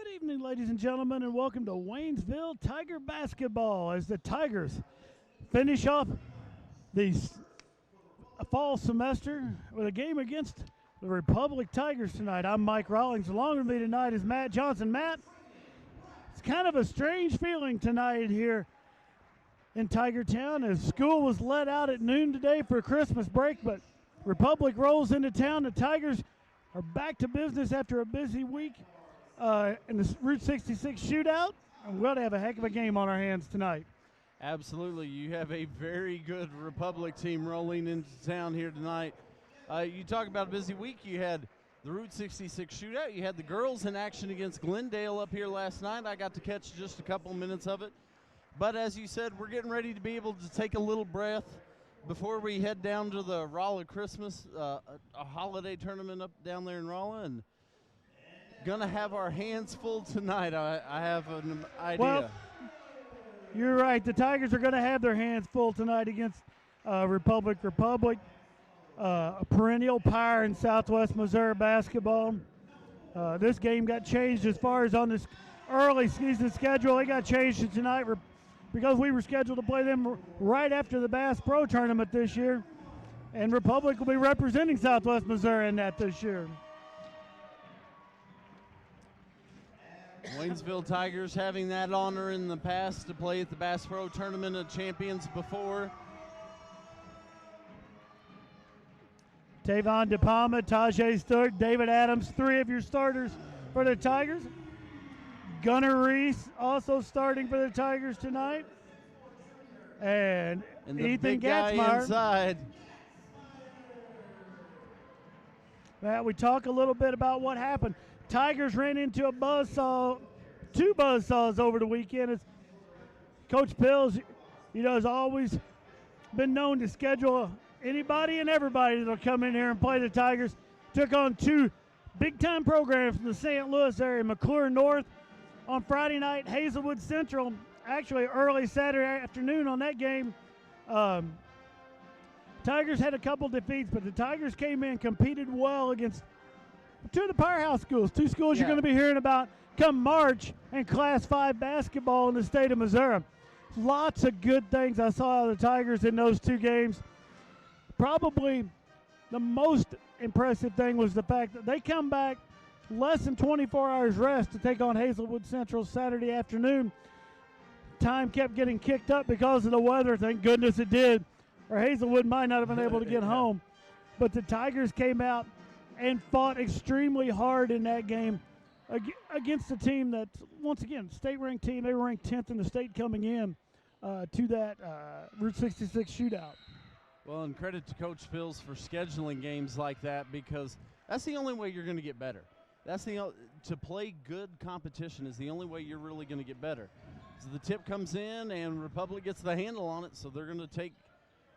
Good evening, ladies and gentlemen, and welcome to Waynesville Tiger basketball as the Tigers finish off the fall semester with a game against the Republic Tigers tonight. I'm Mike Rawlings. Along with me tonight is Matt Johnson. Matt, it's kind of a strange feeling tonight here in Tiger Town as school was let out at noon today for Christmas break, but Republic rolls into town. The Tigers are back to business after a busy week in the Route 66 shootout, and we're going to have a heck of a game on our hands tonight. Absolutely. You have a very good Republic team rolling into town here tonight. You talk about a busy week. You had the Route 66 shootout. You had the girls in action against Glendale up here last night. I got to catch just a couple minutes of it. But as you said, we're getting ready to be able to take a little breath before we head down to the Rolla Christmas, a holiday tournament up down there in Rolla, and gonna have our hands full tonight. I have an idea. Well, you're right. The Tigers are going to have their hands full tonight against Republic, a perennial power in Southwest Missouri basketball. This game got changed as far as on this early season schedule. It got changed to tonight because we were scheduled to play them right after the Bass Pro tournament this year, and Republic will be representing Southwest Missouri in that this year. Waynesville Tigers having that honor in the past to play at the Bass Pro Tournament of Champions before. Tavon DePalma, Tajay Stewart, David Adams, three of your starters for the Tigers. Gunnar Reese also starting for the Tigers tonight. And the Ethan big guy Gatzmeyer. Inside. Matt, we talk a little bit about what happened. Tigers ran into two buzzsaws over the weekend. As Coach Pills, has always been known to schedule anybody and everybody that'll come in here and play the Tigers. Took on two big-time programs from the St. Louis area, McClure North on Friday night, Hazelwood Central, actually early Saturday afternoon on that game. Tigers had a couple defeats, but the Tigers came in, competed well against two of the powerhouse schools, two schools you're going to be hearing about come March in Class 5 basketball in the state of Missouri. Lots of good things I saw out of the Tigers in those two games. Probably the most impressive thing was the fact that they come back less than 24 hours rest to take on Hazelwood Central Saturday afternoon. Time kept getting kicked up because of the weather. Thank goodness it did, or Hazelwood might not have been able to get home. But the Tigers came out and fought extremely hard in that game against a team that's, once again, state-ranked team. They were ranked 10th in the state coming in to that Route 66 shootout. Well, and credit to Coach Pills for scheduling games like that, because that's the only way you're going to get better. To play good competition is the only way you're really going to get better. So the tip comes in and Republic gets the handle on it, so they're going to take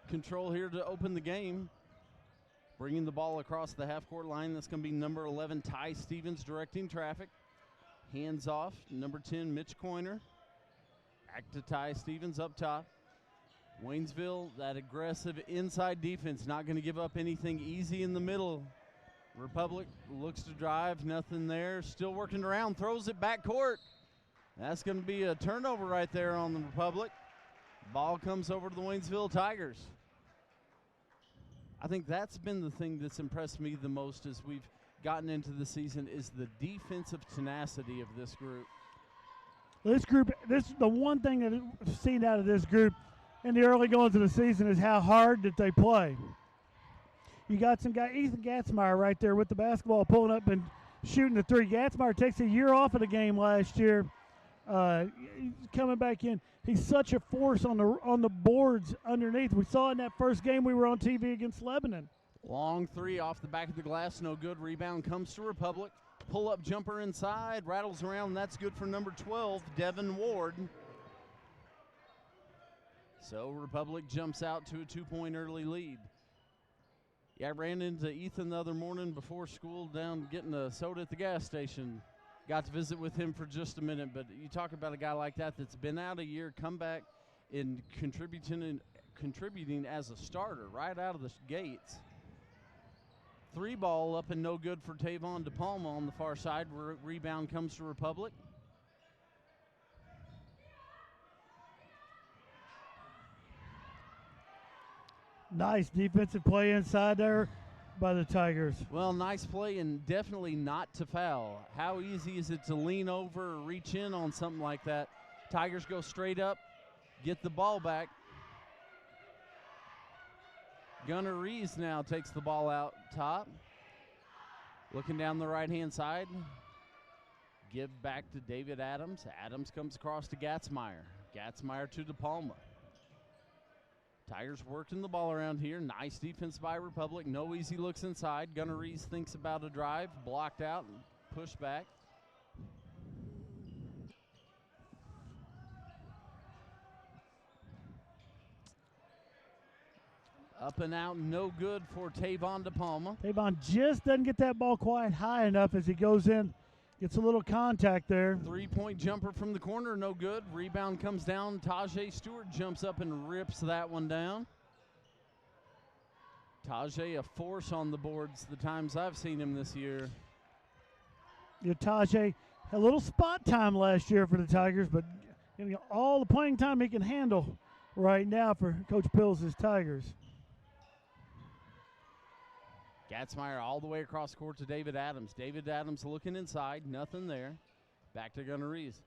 control here to open the game. Bringing the ball across the half-court line, that's going to be number 11, Ty Stevens, directing traffic. Hands off, number 10, Mitch Coiner. Back to Ty Stevens up top. Waynesville, that aggressive inside defense, not going to give up anything easy in the middle. Republic looks to drive, nothing there. Still working around, throws it back court. That's going to be a turnover right there on the Republic. Ball comes over to the Waynesville Tigers. I think that's been the thing that's impressed me the most as we've gotten into the season is the defensive tenacity of this group. This is the one thing that I've seen out of this group in the early goings of the season is how hard that they play. You got some guy, Ethan Gatzmeyer, right there with the basketball, pulling up and shooting the three. Gatzmeyer takes a year off of the game last year. Coming back in, he's such a force on the boards underneath. We saw in that first game we were on TV against Lebanon. Long three off the back of the glass, no good. Rebound comes to Republic. Pull-up jumper inside, rattles around, and that's good for number 12, Devin Ward. So Republic jumps out to a 2-point early lead. Yeah, I ran into Ethan the other morning before school down getting a soda at the gas station. Got to visit with him for just a minute, but you talk about a guy like that that's been out a year, come back and contributing as a starter right out of the gates. Three ball up and no good for Tavon DePalma on the far side. Rebound comes to Republic. Nice defensive play inside there by the Tigers. Well, nice play and definitely not to foul. How easy is it to lean over or reach in on something like that? Tigers go straight up, get the ball back. Gunnar Rees now takes the ball out top. Looking down the right-hand side. Give back to David Adams. Adams comes across to Gatzmeyer. Gatzmeyer to DePalma. Tigers working the ball around here. Nice defense by Republic. No easy looks inside. Gunnar Rees thinks about a drive. Blocked out and pushed back. Up and out, no good for Tavon DePalma. Tavon just doesn't get that ball quite high enough as he goes in. Gets a little contact there. Three-point jumper from the corner, no good. Rebound comes down. Tajay Stewart jumps up and rips that one down. Tajay, a force on the boards the times I've seen him this year. Tajay had a little spot time last year for the Tigers, but getting all the playing time he can handle right now for Coach Pills' Tigers. Gatzmeyer all the way across court to David Adams. David Adams looking inside, nothing there. Back to Gunnar Rees.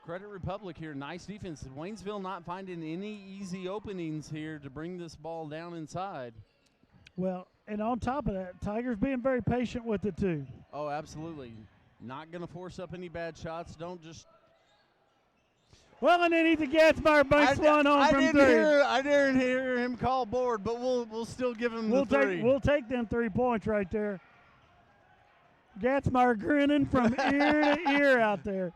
Credit Republic here, nice defense. Waynesville not finding any easy openings here to bring this ball down inside. Well, and on top of that, Tigers being very patient with it too. Oh, absolutely. Not going to force up any bad shots. Don't just. Well, and then Ethan Gatzmeyer banks one home from three. I didn't hear him call board, but we'll still give him the three. We'll take them 3 points right there. Gatzmeyer grinning from ear to ear out there.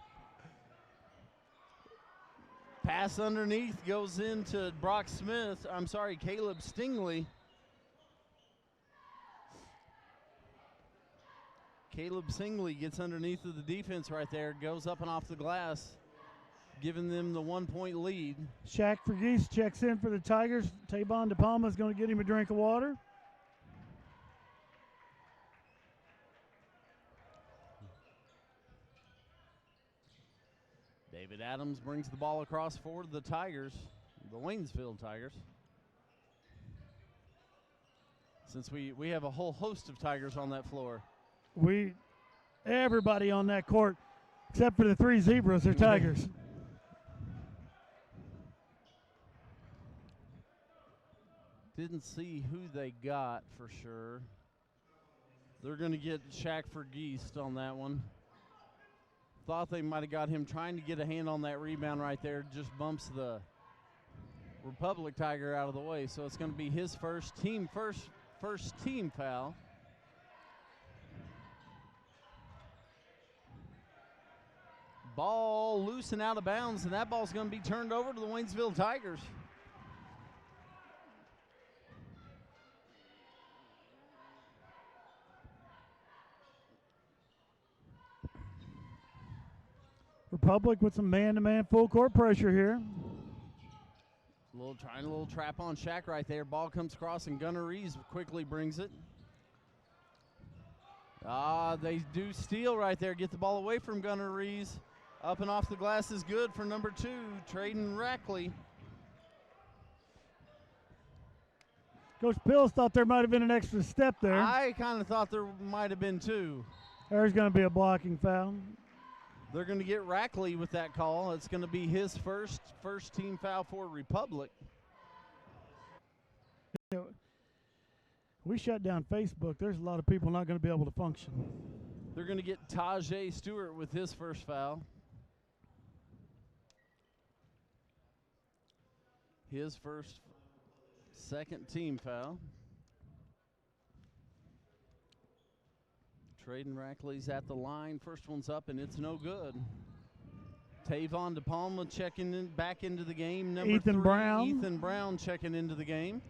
Pass underneath goes into Caleb Stingley. Caleb Stingley gets underneath of the defense right there, goes up and off the glass, giving them the 1 point lead. Shaq Vergeese checks in for the Tigers. Tavon DePalma is going to get him a drink of water. David Adams brings the ball across for the Tigers, the Waynesville Tigers. Since we have a whole host of Tigers on that floor. Everybody on that court, except for the 3 Zebras, are Tigers. Didn't see who they got for sure. They're going to get Shaq Vergeese on that one. Thought they might have got him trying to get a hand on that rebound right there. Just bumps the Republic Tiger out of the way. So it's going to be his first team foul. Ball loose and out of bounds, and that ball's going to be turned over to the Waynesville Tigers. Republic with some man-to-man full court pressure here. Trying a little trap on Shaq right there. Ball comes across, and Gunnar Rees quickly brings it. They do steal right there. Get the ball away from Gunnar Rees. Up and off the glass is good for number 2, Traden Rackley. Coach Pills thought there might have been an extra step there. I kind of thought there might have been too. There's going to be a blocking foul. They're going to get Rackley with that call. It's going to be his first team foul for Republic. We shut down Facebook. There's a lot of people not going to be able to function. They're going to get Tajay Stewart with his first foul. His second team foul. Traden Rackley's at the line. First one's up, and it's no good. Tavon DePalma checking back into the game. Number Ethan 3, Brown. Ethan Brown checking into the game.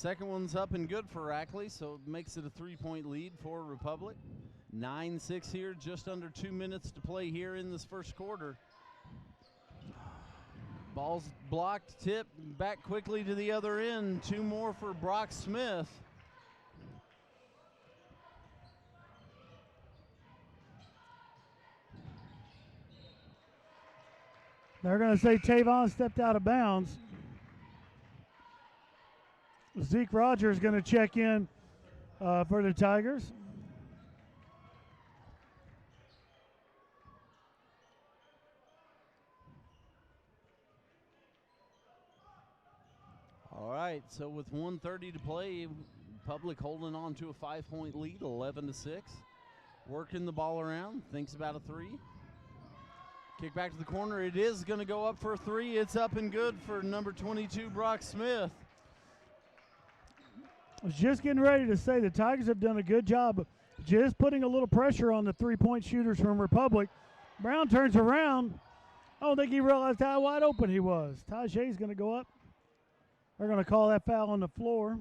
Second one's up and good for Rackley, so it makes it a 3-point lead for Republic. 9-6 here, just under 2 minutes to play here in this first quarter. Ball's blocked, tipped, back quickly to the other end. 2 more for Brock Smith. They're going to say Tavon stepped out of bounds. Zeke Rogers going to check in for the Tigers. All right, so with 1:30 to play, Public holding on to a 5-point lead, 11-6. Working the ball around, thinks about a 3. Kick back to the corner. It is going to go up for a 3. It's up and good for number 22, Brock Smith. I was just getting ready to say the Tigers have done a good job of just putting a little pressure on the 3-point shooters from Republic. Brown turns around. I don't think he realized how wide open he was. Tajay's going to go up. They're going to call that foul on the floor.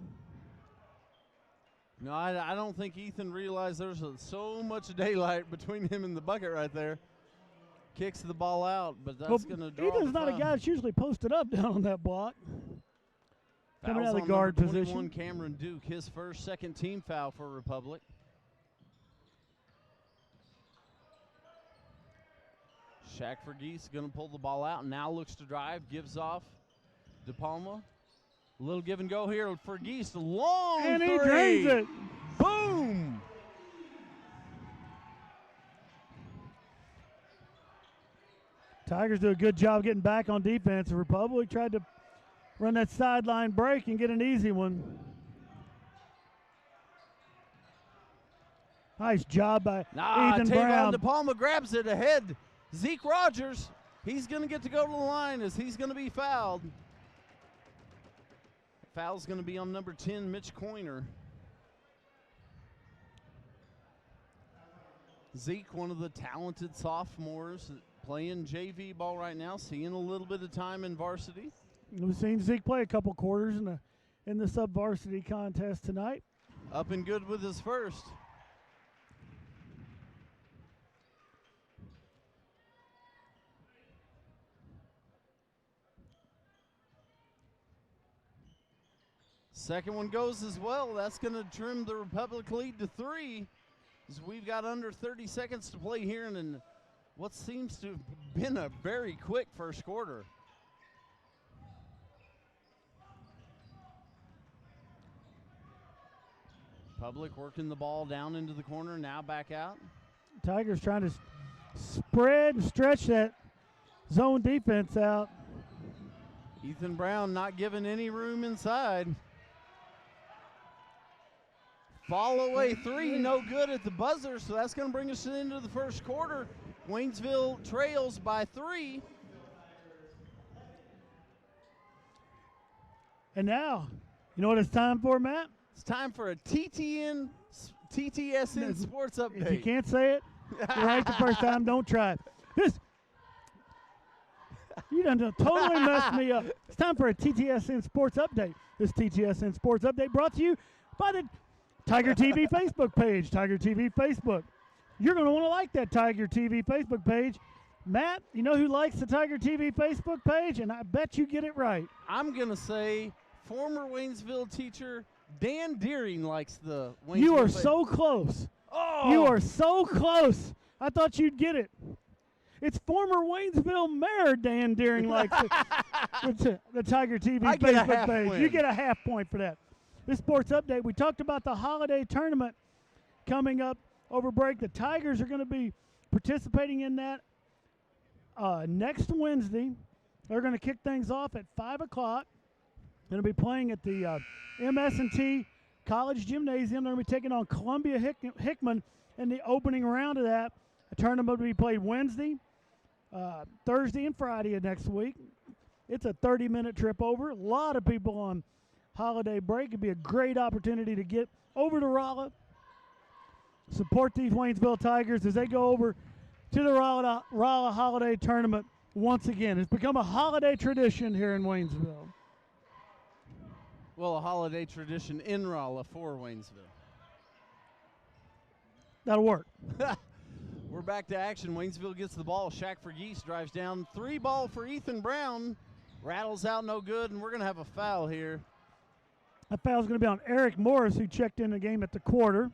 No, I don't think Ethan realized there's so much daylight between him and the bucket right there. Kicks the ball out, but that's going to draw Ethan's not a guy that's usually posted up down on that block. Coming out of the guard position. Cameron Duke, his first second team foul for Republic. Shaq Fergeese going to pull the ball out. Now looks to drive, gives off De Palma. A little give and go here. Fergeese, long and three. He drains it. Boom! Tigers do a good job getting back on defense. Republic tried to run that sideline break and get an easy one. Nice job by Ethan Brown. De Palma grabs it ahead. Zeke Rogers, he's going to get to go to the line as he's going to be fouled. Foul's going to be on number 10, Mitch Coiner. Zeke, one of the talented sophomores playing JV ball right now, seeing a little bit of time in varsity. We've seen Zeke play a couple quarters in the sub-varsity contest tonight. Up and good with his first. Second one goes as well. That's going to trim the Republic lead to 3. As we've got under 30 seconds to play here in what seems to have been a very quick first quarter. Public working the ball down into the corner, now back out. Tigers trying to spread and stretch that zone defense out. Ethan Brown not giving any room inside. Fall away 3, no good at the buzzer, so that's going to bring us into the first quarter. Waynesville trails by 3. And now, you know what it's time for, Matt? It's time for a TTSN Sports Update. If you can't say it right the first time, don't try it. You done totally messed me up. It's time for a TTSN Sports Update. This TTSN Sports Update brought to you by the Tiger TV Facebook page. Tiger TV Facebook. You're going to want to like that Tiger TV Facebook page. Matt, you know who likes the Tiger TV Facebook page? And I bet you get it right. I'm going to say former Waynesville teacher Dan Deering likes the Waynesville. You are so close. Oh! You are so close. I thought you'd get it. It's former Waynesville Mayor Dan Deering likes the Tiger TV Facebook page. Win. You get a half point for that. This sports update, we talked about the holiday tournament coming up over break. The Tigers are going to be participating in that next Wednesday. They're going to kick things off at 5 o'clock. They're going to be playing at the MS&T College Gymnasium. They're going to be taking on Columbia Hickman in the opening round of that. The tournament will be played Wednesday, Thursday, and Friday of next week. It's a 30-minute trip over. A lot of people on holiday break. It'd be a great opportunity to get over to Rolla, support these Waynesville Tigers as they go over to the Rolla Holiday Tournament once again. It's become a holiday tradition here in Waynesville. Well, a holiday tradition in Rolla for Waynesville. That'll work. We're back to action. Waynesville gets the ball. Shaq for Geese drives down. 3 ball for Ethan Brown. Rattles out no good, and we're going to have a foul here. That foul's going to be on Eric Morris, who checked in the game at the quarter.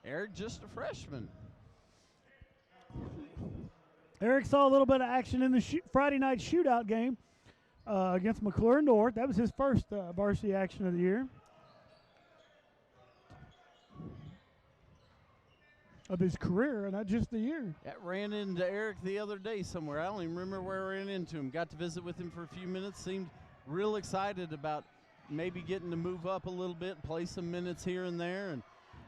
Eric, just a freshman. Eric saw a little bit of action in the Friday night shootout game against McClure North. That was his first varsity action of the year. Of his career, and not just the year. That ran into Eric the other day somewhere. I don't even remember where I ran into him. Got to visit with him for a few minutes. Seemed real excited about maybe getting to move up a little bit, play some minutes here and there. And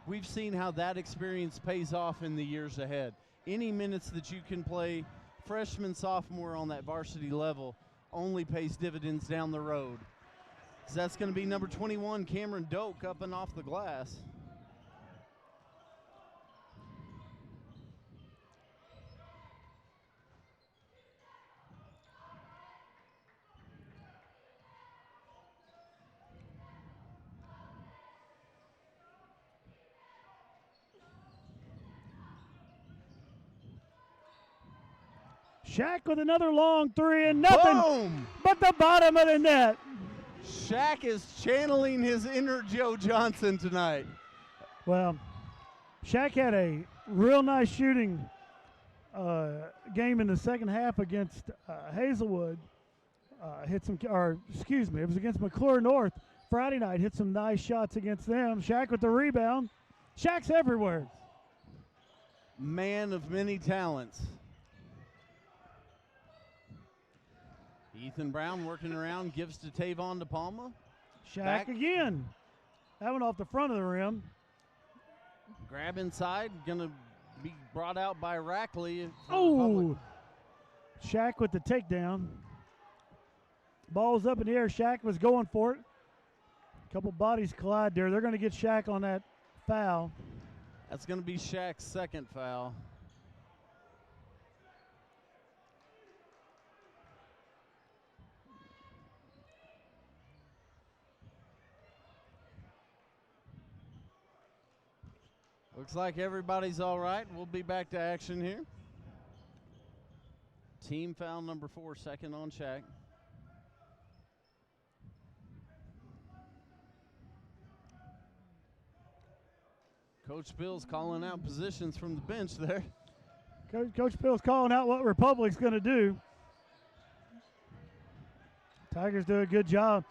we've seen how that experience pays off in the years ahead. Any minutes that you can play freshman, sophomore on that varsity level only pays dividends down the road. So that's going to be number 21, Cameron Doak, up and off the glass. Shaq with another long three and nothing Boom! but the bottom of the net. Shaq is channeling his inner Joe Johnson tonight. Well, Shaq had a real nice shooting game in the second half against Hazelwood. It was against McClure North Friday night. Hit some nice shots against them. Shaq with the rebound. Shaq's everywhere. Man of many talents. Ethan Brown working around, gives to Tavon DePalma. Shaq Back. again. That one off the front of the rim. Grab inside, gonna be brought out by Rackley. Oh! Shaq with the takedown. Ball's up in the air. Shaq was going for it. A couple bodies collide there. They're going to get Shaq on that foul. That's gonna be Shaq's second foul. Looks like everybody's all right. We'll be back to action here. Team foul number 4, second on Shaq. Coach Bill's calling out positions from the bench there. Coach Bill's calling out what Republic's going to do. Tigers do a good job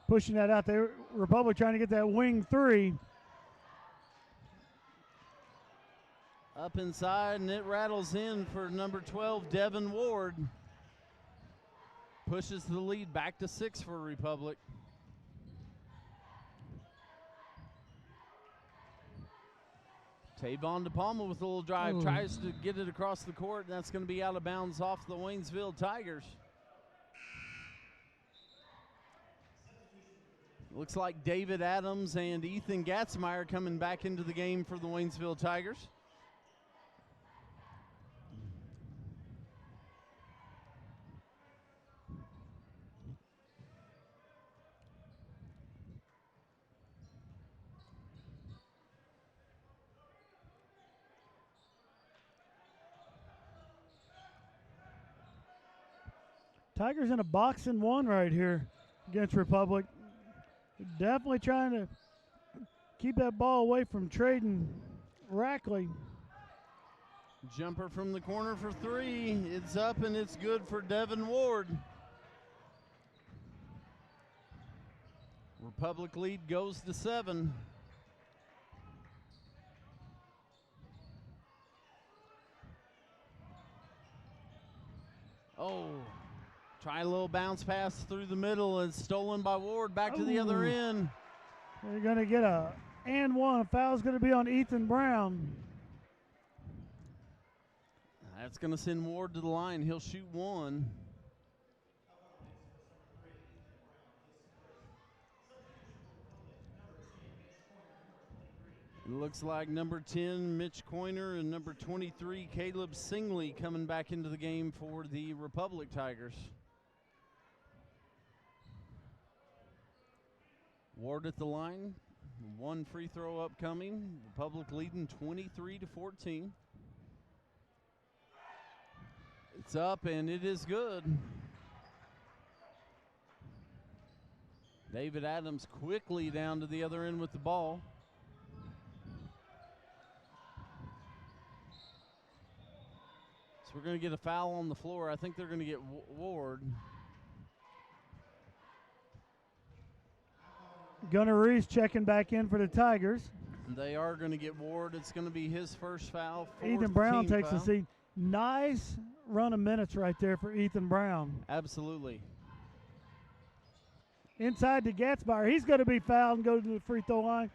pushing that out there. Republic trying to get that wing three. Up inside, and it rattles in for number 12, Devin Ward. Pushes the lead back to 6 for Republic. Tavon DePalma with a little drive, tries to get it across the court, and that's going to be out of bounds off the Waynesville Tigers. Looks like David Adams and Ethan Gatzmeyer coming back into the game for the Waynesville Tigers. Tigers in a box and one right here against Republic. Definitely trying to keep that ball away from Traden Rackley. Jumper from the corner for 3. It's up and it's good for Devin Ward. Republic lead goes to 7. Oh. Try a little bounce pass through the middle and stolen by Ward back to the other end. They're going to get a and one. A foul's going to be on Ethan Brown. That's going to send Ward to the line. He'll shoot 1. It looks like number 10, Mitch Coiner, and number 23, Caleb Singley, coming back into the game for the Republic Tigers. Ward at the line. One free throw upcoming. Republic leading 23-14. It's up, and it is good. David Adams quickly down to the other end with the ball. So we're going to get a foul on the floor. I think they're going to get Ward. Gunnar Reese checking back in for the Tigers. They are going to get Ward. It's going to be his first foul. Ethan Brown takes foul. the seat. Nice run of minutes right there for Ethan Brown. Absolutely. Inside to Gatzmeyer. He's going to be fouled and go to the free throw line.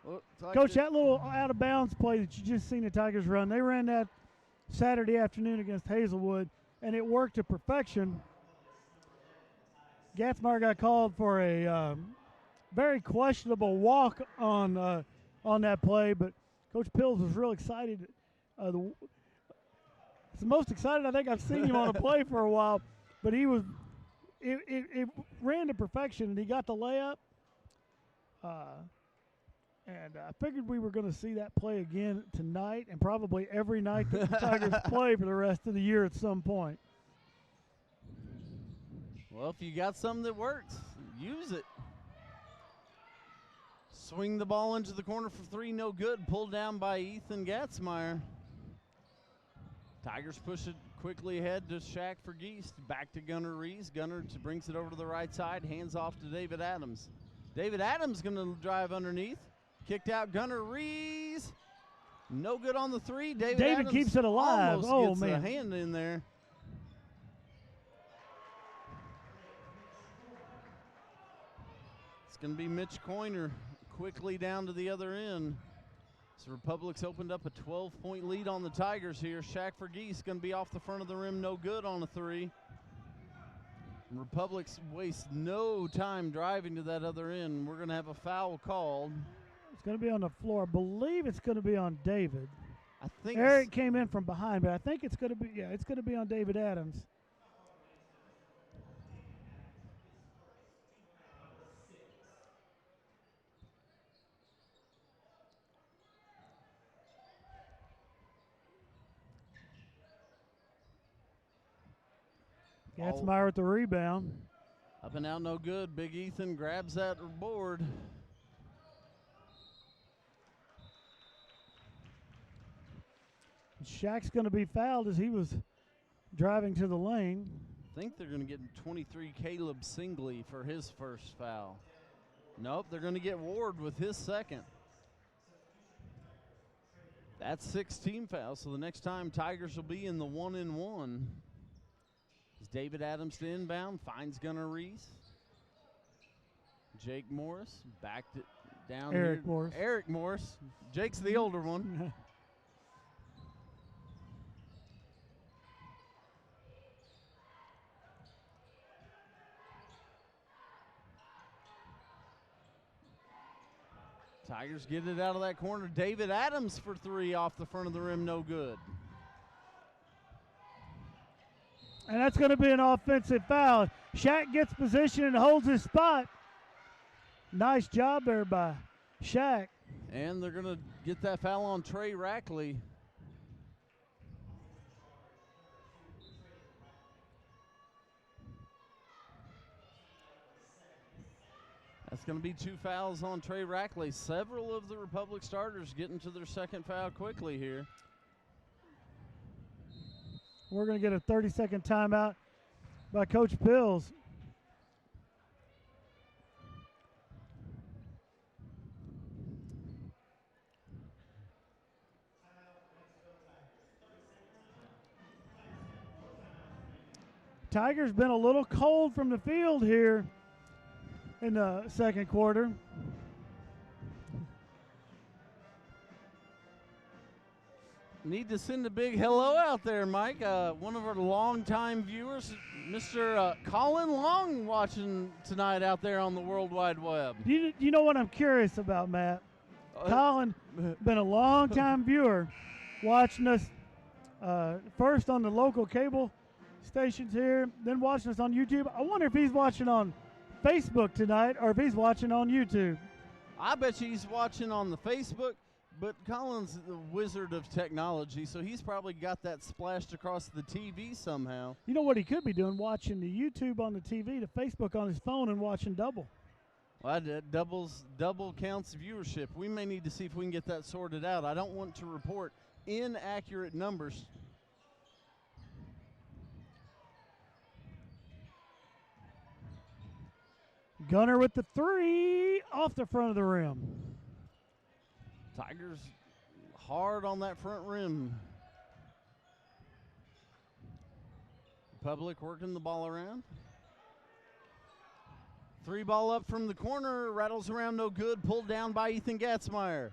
Well, Coach, that little out-of-bounds play that you just seen the Tigers run, they ran that Saturday afternoon against Hazelwood, and it worked to perfection. Gatzmeyer got called for a very questionable walk on that play, but Coach Pills was real excited. It's the most excited I think I've seen him on a play for a while, but he was it ran to perfection, and he got the layup. And I figured we were going to see that play again tonight and probably every night that the Tigers play for the rest of the year at some point. Well, if you got something that works, use it. Swing the ball into the corner for three, no good. Pulled down by Ethan Gatzmeyer. Tigers push it quickly ahead to Shaq for Geist. Back to Gunnar Rees. Gunnar brings it over to the right side, hands off to David Adams. David Adams going to drive underneath. Kicked out Gunnar Rees. No good on the three. David Adams keeps it alive. Almost gets a hand in there. It's going to be Mitch Coiner quickly down to the other end. So Republic's opened up a 12-point lead on the Tigers here. Shaq for Geese going to be off the front of the rim, no good on a three. And Republic's waste no time driving to that other end. We're going to have a foul called. It's going to be on the floor. I believe it's going to be on David. I think Eric came in from behind, but I think it's going to be, it's going to be on David Adams. Gatzmeyer with the rebound. Up and out, no good. Big Ethan grabs that board. Shaq's going to be fouled as he was driving to the lane. I think they're going to get 23 Caleb Singley for his first foul. Nope, they're going to get Ward with his second. That's 6 team fouls, so the next time Tigers will be in the 1-and-1. As David Adams to inbound, finds Gunnar Rees. Jake Morris backed it down. Eric Morris. Eric Morris. Jake's the older one. Tigers get it out of that corner. David Adams for three off the front of the rim, no good. And that's going to be an offensive foul. Shaq gets position and holds his spot. Nice job there by Shaq. And they're going to get that foul on Trey Rackley. That's going to be 2 fouls on Trey Rackley. Several of the Republic starters getting to their second foul quickly here. We're going to get a 30-second timeout by Coach Pills. Tigers been a little cold from the field here in the second quarter. Need to send a big hello out there, Mike. One of our longtime viewers, Mr. Colin Long, watching tonight out there on the World Wide Web. You know what I'm curious about, Matt? Colin, been a long-time viewer, watching us first on the local cable stations here, then watching us on YouTube. I wonder if he's watching on Facebook tonight or if he's watching on YouTube. I bet you he's watching on the Facebook, but Colin's the wizard of technology, so he's probably got that splashed across the TV somehow. You know what he could be doing? Watching the YouTube on the TV, the Facebook on his phone, and watching double. Well, that double counts viewership. We may need to see if we can get that sorted out. I don't want to report inaccurate numbers. Gunner with the 3 off the front of the rim. Tigers hard on that front rim. Republic working the ball around. 3 ball up from the corner, rattles around no good, pulled down by Ethan Gatzmeyer.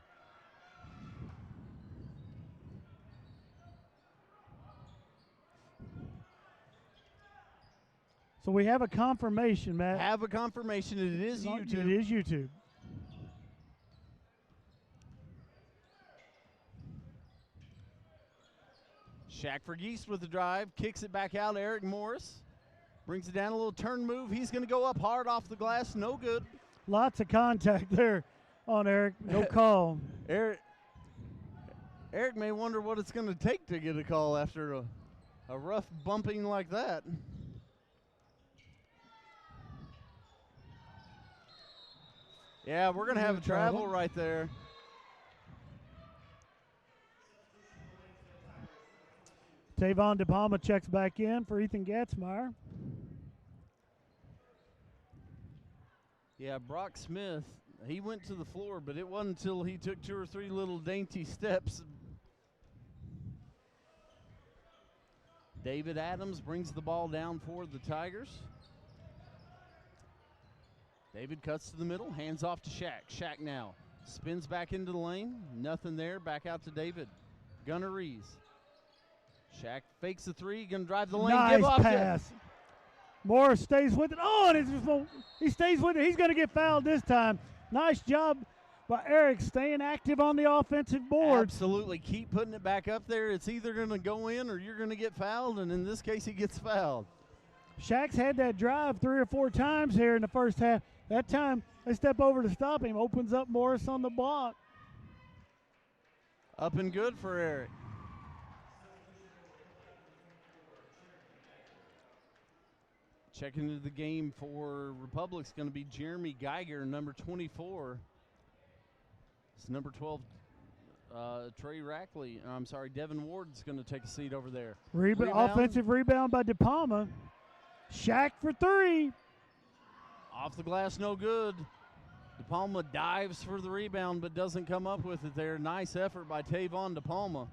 So we have a confirmation, Matt. Have a confirmation. It is YouTube. It is YouTube. Shaq Vergeest with the drive, kicks it back out. Eric Morris brings it down, a little turn move. He's going to go up hard off the glass. No good. Lots of contact there on Eric. No call. Eric may wonder what it's going to take to get a call after a rough bumping like that. Yeah, we're going to have a travel right there. Tavon DePalma checks back in for Ethan Gatzmeyer. Yeah, Brock Smith, he went to the floor, but it wasn't until he took 2 or 3 little dainty steps. David Adams brings the ball down for the Tigers. David cuts to the middle, hands off to Shaq. Shaq now spins back into the lane. Nothing there. Back out to David. Gunnar Rees. Shaq fakes the 3. Going to drive the lane. Nice Give off pass. Morris stays with it. Oh, and he stays with it. He's going to get fouled this time. Nice job by Eric staying active on the offensive board. Absolutely. Keep putting it back up there. It's either going to go in or you're going to get fouled, and in this case, he gets fouled. Shaq's had that drive 3 or 4 times here in the first half. That time, they step over to stop him. Opens up Morris on the block. Up and good for Eric. Checking into the game for Republic's going to be Jeremy Geiger, number 24. It's number 12, Trey Rackley. I'm sorry, Devin Ward's going to take a seat over there. Rebound. Offensive rebound by DePalma. Shaq for 3. Off the glass, no good. DePalma dives for the rebound, but doesn't come up with it there. Nice effort by Tavon DePalma.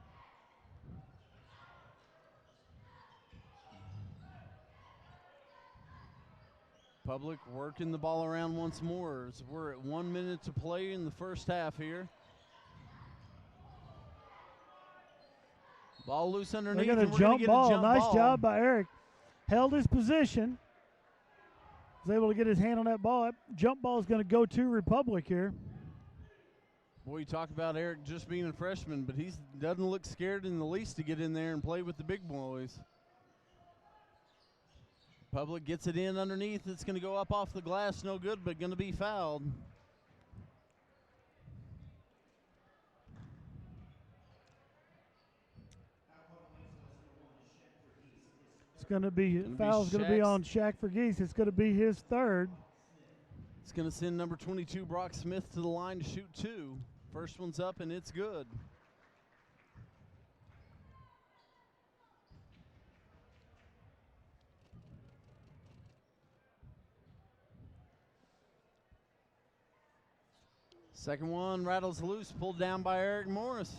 Public working the ball around once more. As we're at 1 minute to play in the first half here. Ball loose underneath. They got a jump ball. Nice job by Eric. Held his position. Was able to get his hand on that ball. That jump ball is going to go to Republic here. Boy, you talk about Eric just being a freshman, but he doesn't look scared in the least to get in there and play with the big boys. Public gets it in underneath. It's going to go up off the glass. No good, but going to be fouled. It's going to be foul's going to be on Shaq Vergeest. It's going to be his 3rd. It's going to send number 22 Brock Smith to the line to shoot 2. First one's up and it's good. Second one rattles loose, pulled down by Eric Morris.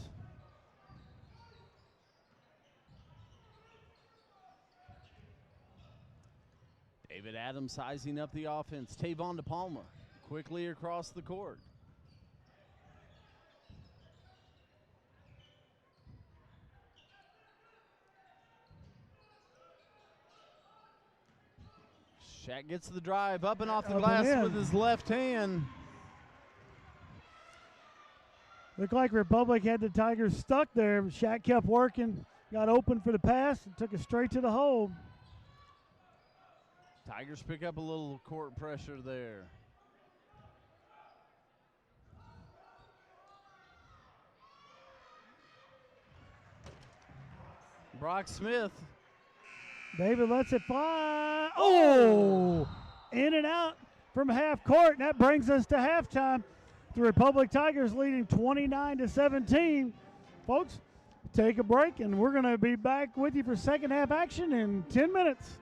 David Adams sizing up the offense. Tavon DePalma quickly across the court. Shaq gets the drive up and off the glass with his left hand. Looked like Republic had the Tigers stuck there. Shaq kept working, got open for the pass, and took it straight to the hole. Tigers pick up a little court pressure there. Brock Smith. David lets it fly. Oh! In and out from half court. And that brings us to halftime. The Republic Tigers leading 29-17. Folks, take a break, and we're going to be back with you for second half action in 10 minutes.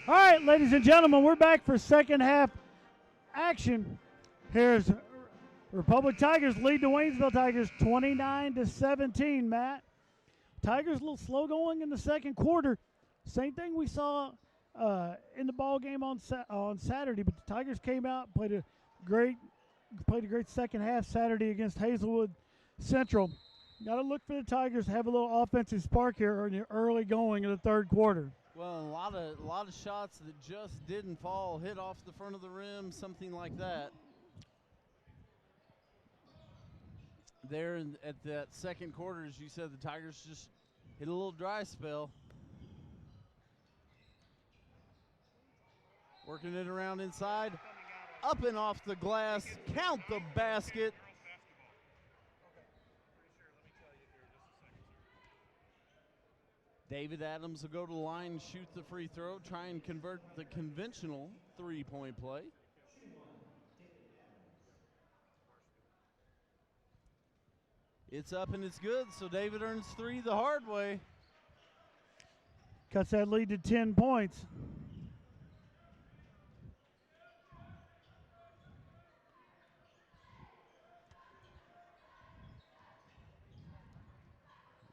All right, ladies and gentlemen, we're back for second half action. Here's Republic Tigers lead the Waynesville Tigers 29-17, Matt. Tigers a little slow going in the second quarter. Same thing we saw in the ball game on Saturday, but the Tigers came out, played a great second half Saturday against Hazelwood Central. Got to look for the Tigers to have a little offensive spark here in the early going in the third quarter. Well, a lot of shots that just didn't fall, hit off the front of the rim, something like that. There at that second quarter, as you said, the Tigers just hit a little dry spell. Working it around inside, up and off the glass, count the basket. David Adams will go to the line, shoot the free throw, try and convert the conventional three-point play. It's up and it's good, so David earns 3 the hard way. Cuts that lead to 10 points.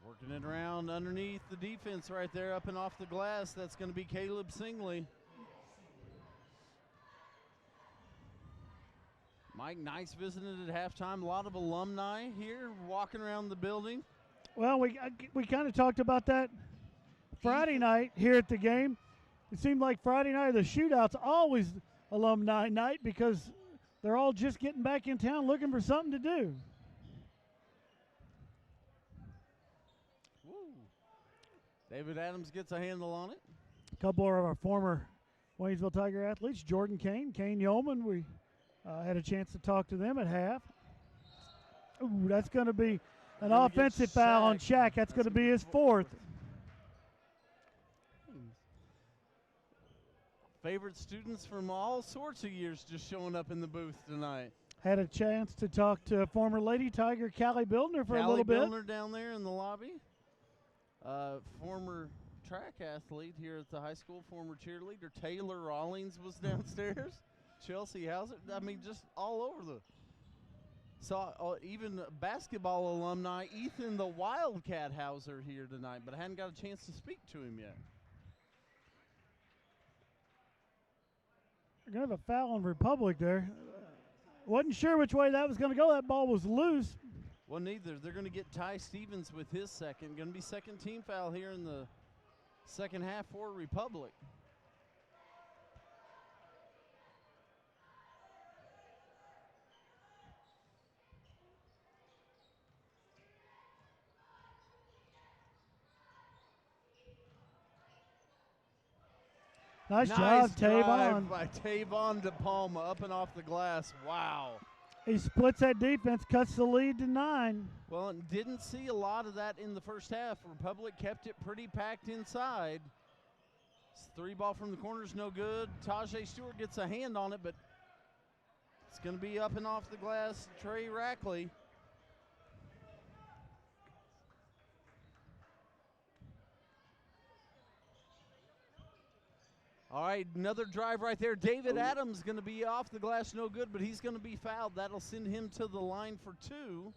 Working it around underneath the defense right there, up and off the glass. That's going to be Caleb Singley. Mike Nice visited at halftime. A lot of alumni here walking around the building. Well, we kind of talked about that Friday night here at the game. It seemed like Friday night, the shootout's always alumni night because they're all just getting back in town looking for something to do. Woo. David Adams gets a handle on it. A couple of our former Waynesville Tiger athletes, Jordan Kane Yeoman, we had a chance to talk to them at half. Ooh, that's going to be an offensive foul on Shaq. That's going to be his 4th. Favorite students from all sorts of years just showing up in the booth tonight. Had a chance to talk to former Lady Tiger Callie Bildner for a little bit. Callie Bildner down there in the lobby. Former track athlete here at the high school, former cheerleader. Taylor Rawlings was downstairs. Chelsea Hauser. I mean, just all over the. Saw even basketball alumni Ethan the Wildcat Hauser here tonight, but I hadn't got a chance to speak to him yet. We're going to have a foul on Republic there. Wasn't sure which way that was going to go. That ball was loose. Well, neither. They're going to get Ty Stevens with his second. Going to be second team foul here in the second half for Republic. Nice job, Tavon. By Tavon DePalma, up and off the glass. Wow. He splits that defense, cuts the lead to 9. Well, didn't see a lot of that in the first half. Republic kept it pretty packed inside. 3 ball from the corner is no good. Tajay Stewart gets a hand on it, but it's going to be up and off the glass. Trey Rackley. All right, another drive right there. David Adams going to be off the glass, no good, but he's going to be fouled. That'll send him to the line for 2.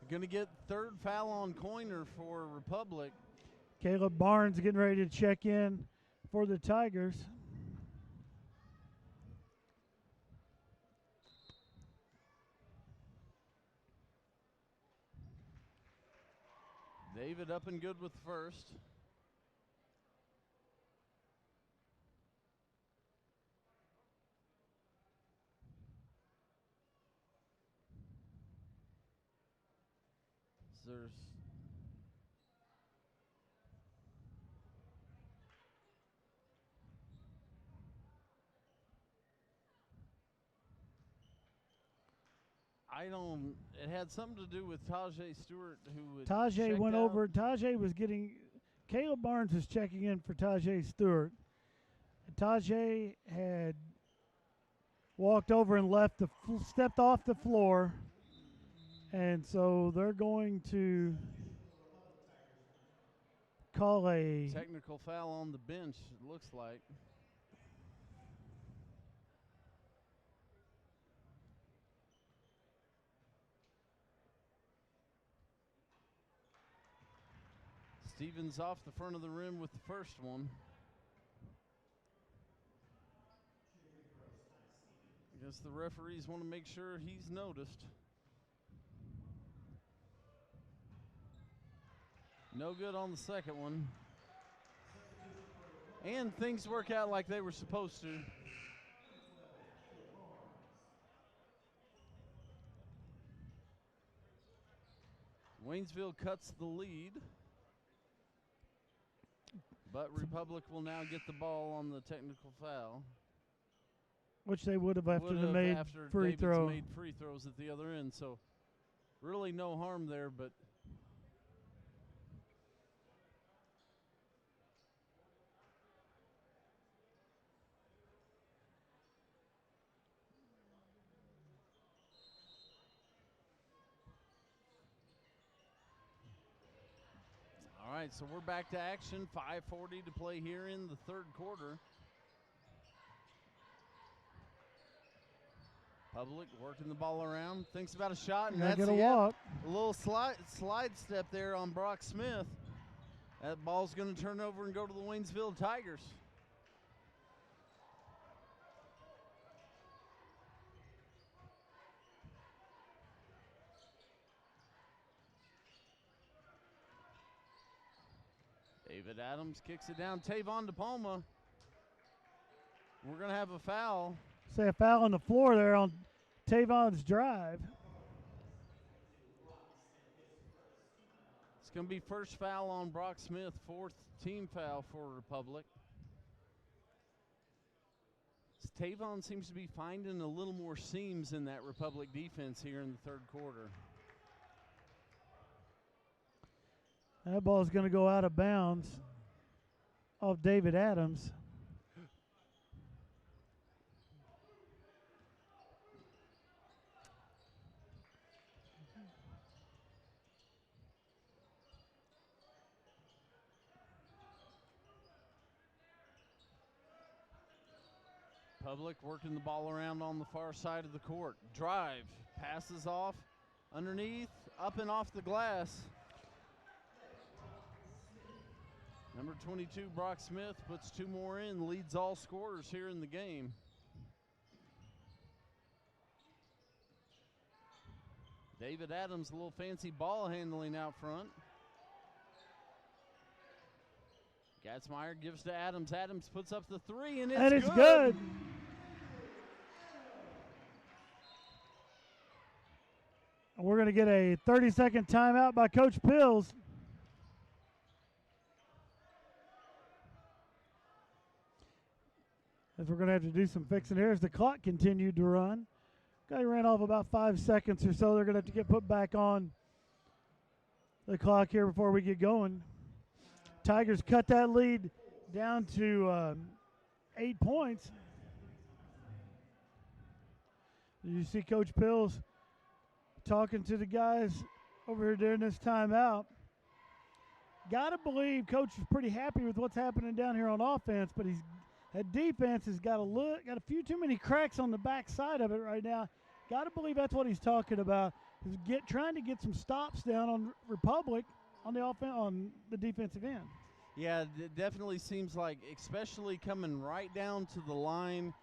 Going to get 3rd foul on Coiner for Republic. Caleb Barnes getting ready to check in for the Tigers. David up and good with the first. There's it had something to do with Tajay Stewart, who Tajay went over. Tajay was getting, Caleb Barnes was checking in for Tajay Stewart. Tajay had walked over and stepped off the floor, and so they're going to call a technical foul on the bench, it looks like. Stevens off the front of the rim with the first one. I guess the referees want to make sure he's noticed. No good on the second one. And things work out like they were supposed to. Waynesville cuts the lead. But Republic will now get the ball on the technical foul. Which they would have after they made free throw. Made free throws at the other end, so really no harm there, but all right, so we're back to action. 5:40 to play here in the third quarter. Public working the ball around, thinks about a shot, and that's a walk. A little slide step there on Brock Smith. That ball's going to turn over and go to the Waynesville Tigers. David Adams kicks it down. Tavon DePalma. We're going to have a foul. Say a foul on the floor there on Tavon's drive. It's going to be first foul on Brock Smith, fourth team foul for Republic. Tavon seems to be finding a little more seams in that Republic defense here in the third quarter. That ball is going to go out of bounds off David Adams. Public working the ball around on the far side of the court. Drive, passes off, underneath, up and off the glass. Number 22, Brock Smith, puts two more in, leads all scorers here in the game. David Adams, a little fancy ball handling out front. Gatzmeyer gives to Adams. Adams puts up the three, and it's good. We're going to get a 30-second timeout by Coach Pills. As we're going to have to do some fixing here as the clock continued to run. Guy ran off about 5 seconds or so. They're going to have to get put back on the clock here before we get going. Tigers cut that lead down to 8 points. You see Coach Pills talking to the guys over here during this timeout. Got to believe Coach is pretty happy with what's happening down here on offense, but that defense has got a few too many cracks on the back side of it right now. Got to believe that's what he's talking about. Is trying to get some stops down on Republic on the defensive end. Yeah, it definitely seems like, especially coming right down to the line,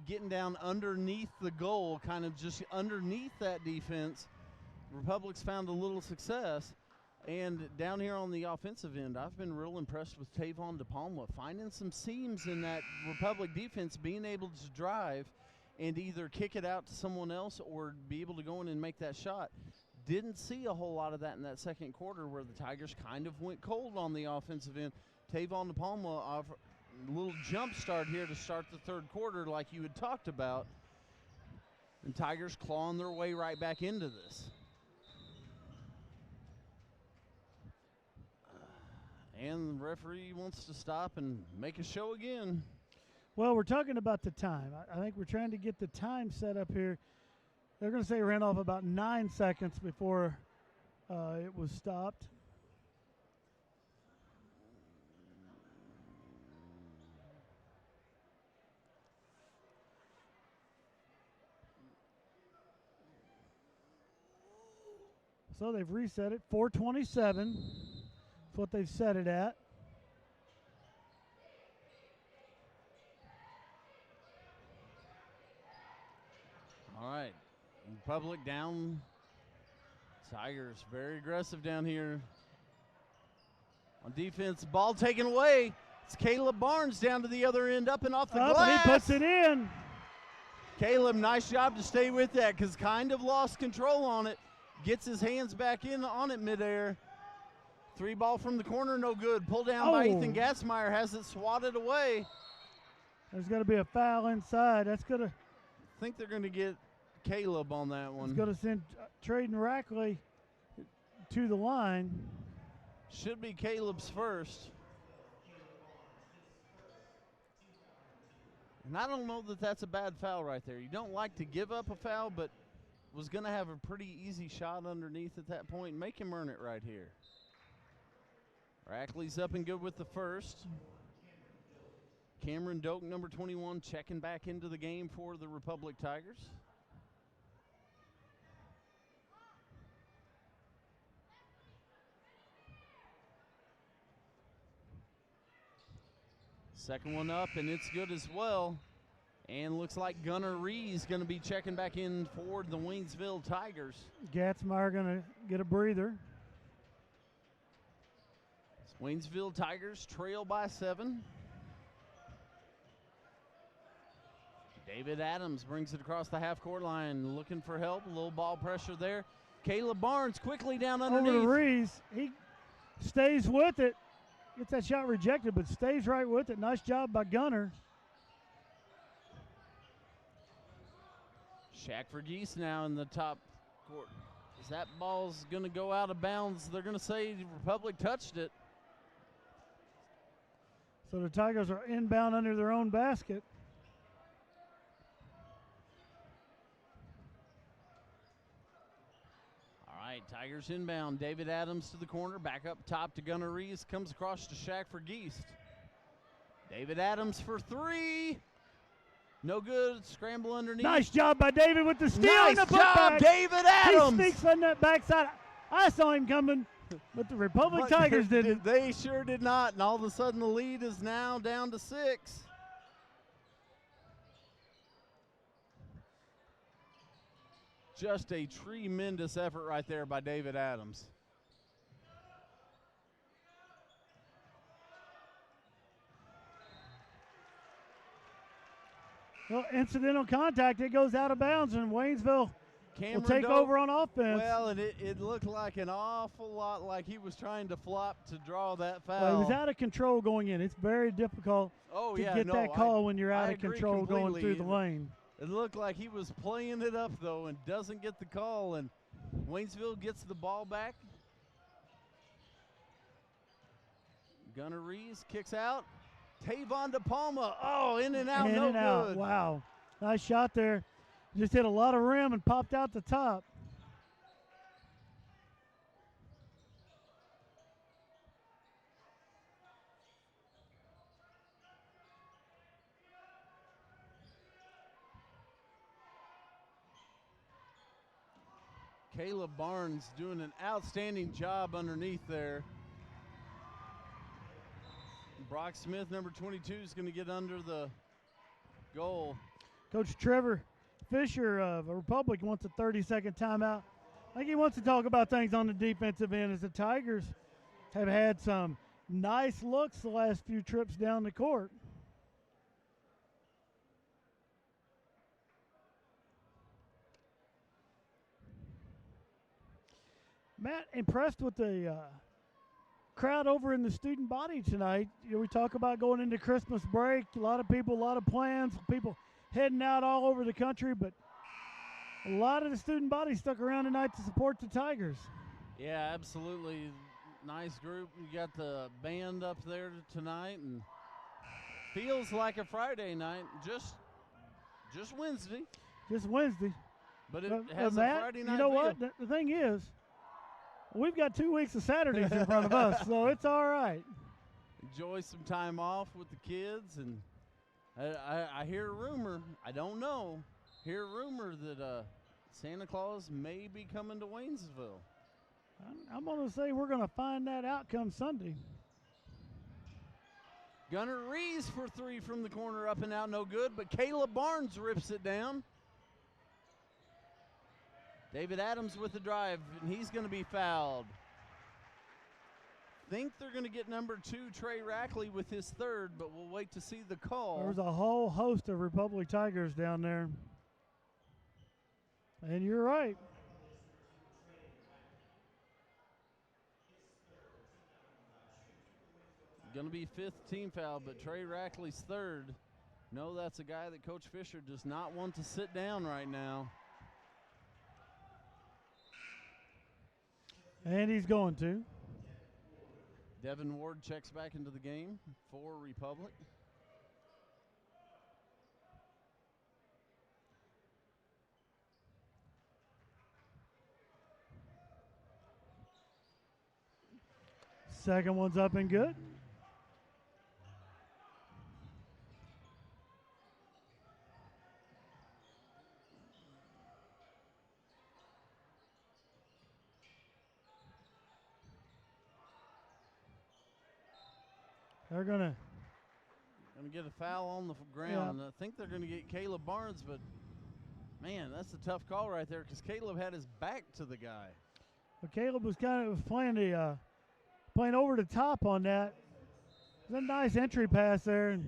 getting down underneath the goal, kind of just underneath that defense, Republic's found a little success. And down here on the offensive end, I've been real impressed with Tavon DePalma, finding some seams in that Republic defense, being able to drive and either kick it out to someone else or be able to go in and make that shot. Didn't see a whole lot of that in that second quarter where the Tigers kind of went cold on the offensive end. Tavon DePalma, a little jump start here to start the third quarter like you had talked about. And Tigers clawing their way right back into this. And the referee wants to stop and make a show again. Well, we're talking about the time. I think we're trying to get the time set up here. They're going to say it ran off about 9 seconds before it was stopped. So they've reset it. 4:27. That's what they've set it at. All right. Republic down. Tigers very aggressive down here. On defense, ball taken away. It's Caleb Barnes down to the other end, up and off the glass. He puts it in. Caleb, nice job to stay with that because kind of lost control on it. Gets his hands back in on it midair. 3 ball from the corner, no good. Pulled down by Ethan Gatzmeyer, has it swatted away. There's going to be a foul inside. That's going to. I think they're going to get Caleb on that one. It's going to send Traden Rackley to the line. Should be Caleb's first. And I don't know that that's a bad foul right there. You don't like to give up a foul, but was going to have a pretty easy shot underneath at that point. Make him earn it right here. Rackley's up and good with the first. Cameron Doak, number 21, checking back into the game for the Republic Tigers. Second one up, and it's good as well. And looks like Gunnar Ree's going to be checking back in for the Waynesville Tigers. Gatzmeyer going to get a breather. Waynesville Tigers trail by 7. David Adams brings it across the half-court line, looking for help. A little ball pressure there. Caleb Barnes quickly down underneath. Over to Rees. He stays with it. Gets that shot rejected, but stays right with it. Nice job by Gunnar. Shaq Vergeese now in the top court. As that ball's going to go out of bounds, they're going to say the Republic touched it. So the Tigers are inbound under their own basket. All right, Tigers inbound. David Adams to the corner, back up top to Gunnar Rees, comes across to Shaq Vergeese. David Adams for 3. No good. Scramble underneath. Nice job by David with the steal. Nice and the job, David Adams. He sneaks on that backside. I saw him coming, but the Republic Tigers didn't. They sure did not, and all of a sudden the lead is now down to 6. Just a tremendous effort right there by David Adams. Well, incidental contact. It goes out of bounds, and Waynesville will take over on offense. Well, and it looked like an awful lot like he was trying to flop to draw that foul. Well, he was out of control going in. It's very difficult to get that call when you're out of control going through the lane. It looked like he was playing it up, though, and doesn't get the call, and Waynesville gets the ball back. Gunnar Rees kicks out. Tavon DePalma, in and out, no good. Wow, nice shot there. Just hit a lot of rim and popped out the top. Caleb Barnes doing an outstanding job underneath there. Brock Smith, number 22, is going to get under the goal. Coach Trevor Fisher of Republic wants a 30-second timeout. I think he wants to talk about things on the defensive end as the Tigers have had some nice looks the last few trips down the court. Matt, impressed with the crowd over in the student body tonight. We talk about going into Christmas break. A lot of people, a lot of plans, people heading out all over the country, but a lot of the student body stuck around tonight to support the Tigers. Yeah, absolutely. Nice group. You got the band up there tonight, and feels like a Friday night. Just Wednesday. Just Wednesday. But it has Matt, a Friday night you know feel. what? The thing is, we've got 2 weeks of Saturdays in front of us, so it's all right. Enjoy some time off with the kids, and I hear a rumor. I don't know. Hear a rumor that Santa Claus may be coming to Waynesville. I'm going to say we're going to find that out come Sunday. Gunnar Rees for three from the corner, up and out, no good, but Caleb Barnes rips it down. David Adams with the drive, and he's going to be fouled. Think they're going to get number 2, Trey Rackley, with his third, but we'll wait to see the call. There's a whole host of Republic Tigers down there. And you're right. Going to be 5th team foul, but Trey Rackley's third. No, that's a guy that Coach Fisher does not want to sit down right now. And he's going to. Devin Ward checks back into the game for Republic. Second one's up and good. They're going to get a foul on the ground. Yeah. I think they're going to get Caleb Barnes, but, man, that's a tough call right there because Caleb had his back to the guy. Well, Caleb was kind of playing over the top on that. It was a nice entry pass there.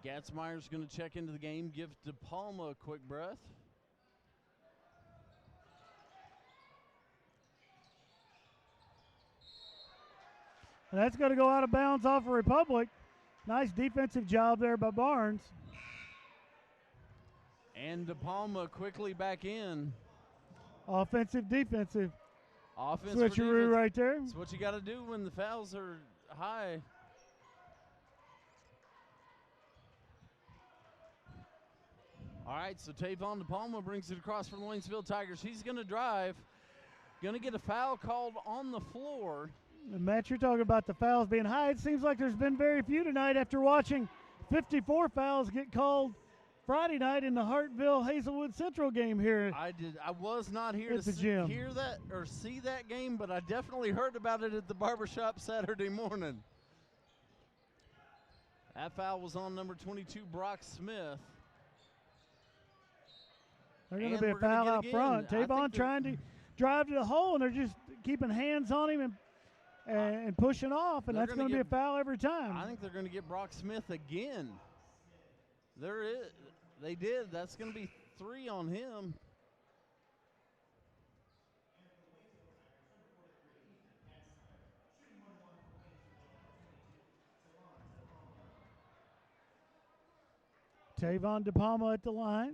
Gatzmeyer's going to check into the game, give DePalma a quick breath. And that's going to go out of bounds off of Republic. Nice defensive job there by Barnes. And DePalma quickly back in. Offensive, defensive. Offense switcheroo right there. That's what you got to do when the fouls are high. All right, so Tavon DePalma brings it across from the Waynesville Tigers. He's going to drive. Going to get a foul called on the floor. And Matt, you're talking about the fouls being high. It seems like there's been very few tonight after watching 54 fouls get called Friday night in the Hartville-Hazelwood Central game here. I was not here to hear that or see that game, but I definitely heard about it at the barbershop Saturday morning. That foul was on number 22, Brock Smith. There's going to be a foul out front. Tavon trying to drive to the hole, and they're just keeping hands on him and pushing off, and that's going to be a foul every time. I think they're going to get Brock Smith again. There is. They did. That's going to be 3 on him. Tavon DePalma at the line.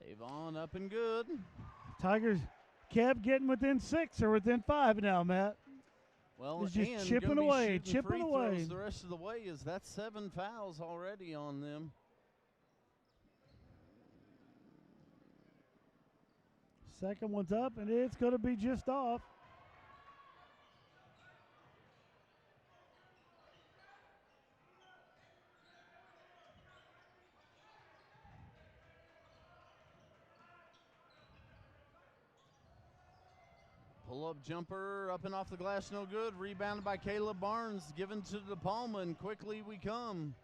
Tavon up and good. Tigers kept getting within 6 or within 5 now, Matt. Well, it's just chipping away. The rest of the way is that's 7 fouls already on them. Second one's up, and it's going to be just off. Pull-up jumper up and off the glass, no good. Rebounded by Caleb Barnes, given to DePalma, and quickly we come.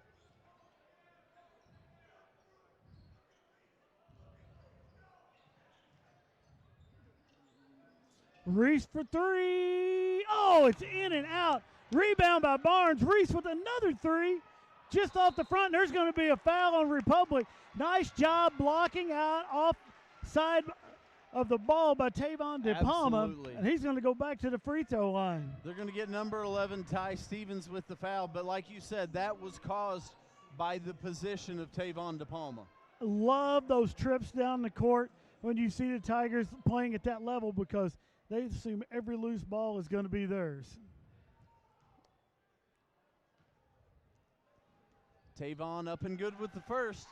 Reese for 3. Oh, it's in and out. Rebound by Barnes. Reese with another 3. Just off the front. There's going to be a foul on Republic. Nice job blocking out off side of the ball by Tavon DePalma. Absolutely. And he's going to go back to the free throw line. They're going to get number 11, Ty Stevens, with the foul. But like you said, that was caused by the position of Tavon DePalma. Love those trips down the court when you see the Tigers playing at that level because they assume every loose ball is going to be theirs. Tavon up and good with the first.